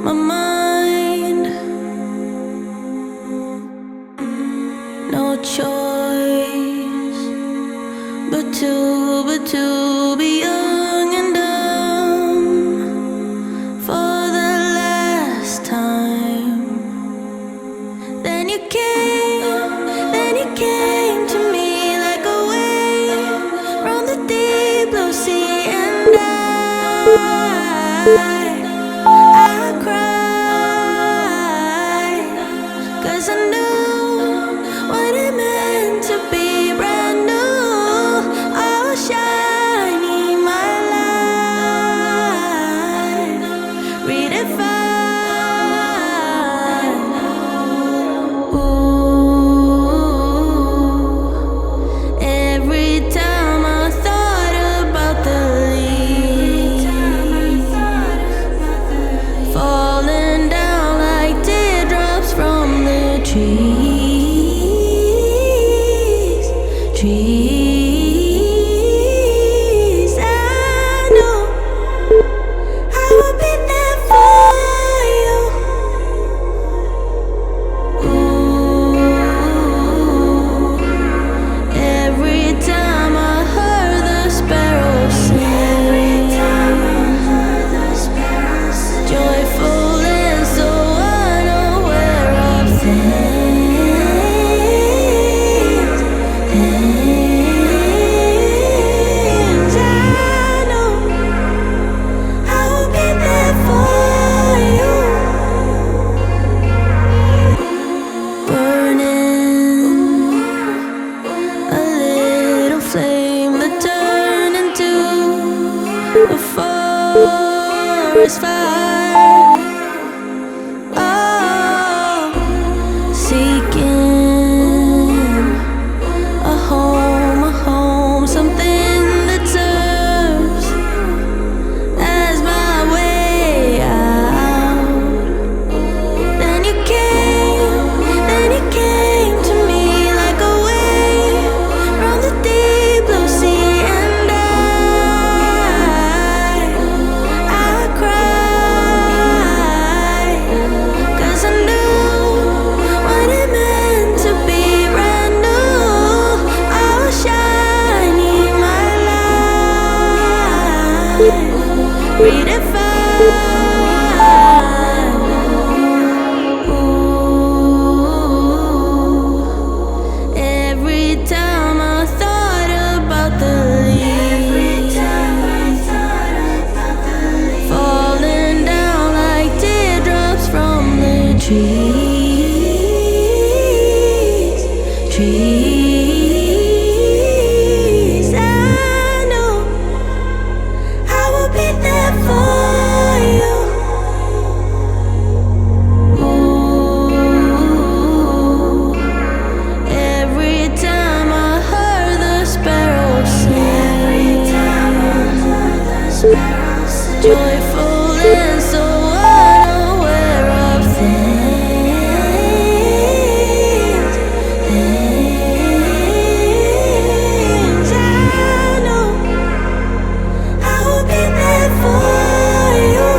my mind. No choice but to be young and dumb for the last time. Then you came to me like a wave from the deep blue sea, and I cried, 'cause I knew what it meant to be brand new. Oh, shiny my light, redefined. Ooh, every time I thought about the leaves falling down like teardrops from the trees. I know I will be there for you. Ooh, every time I heard the sparrows sing, joyful and so unaware of things. I know I will be there for you. Burning a little flame that turned into a forest fire. Oh, seeking a home, something that serves as my way out. Then you came to me like a wave from the deep blue sea, and I cried, 'cause I knew what it meant to be brand new. Oh, shiny my light, redefined. Ooh, every time I thought about the leaves falling down like teardrops from the trees. I know I will be there for you. Ooh, every time I heard the sparrows sing, joyful and so unaware of things. I know I will be there for you.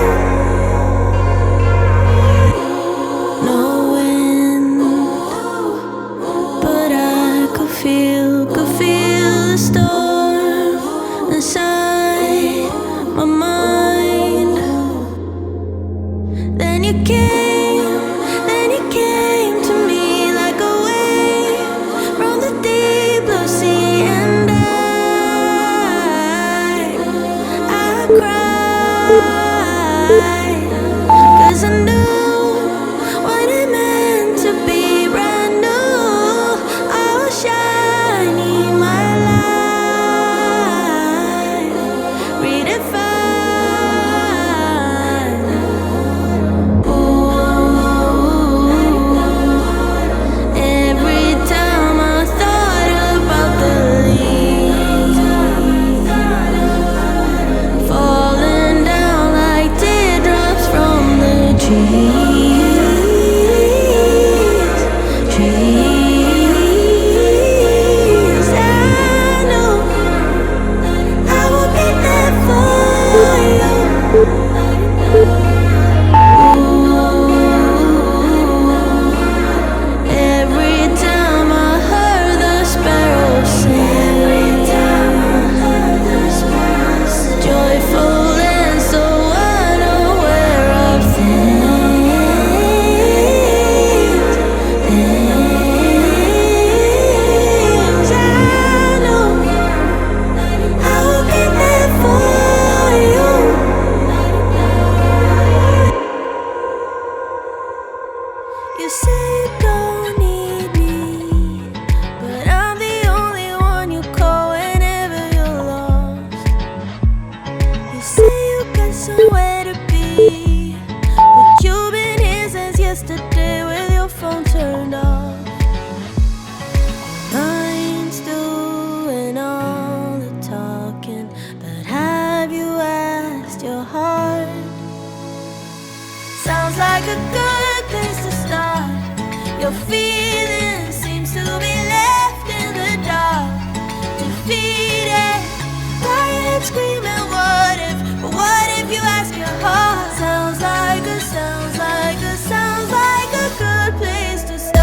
No wind, but I could feel the storm inside my screaming, what if? But what if you ask your heart? Sounds like a, sounds like a, sounds like a good place to start.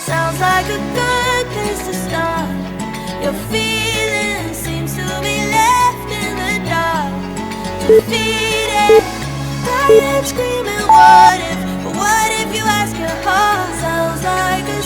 Sounds like a good place to start. Your feeling seems to be left in the dark. Defeated, crying and screaming, what if? But what if you ask your heart? Sounds like a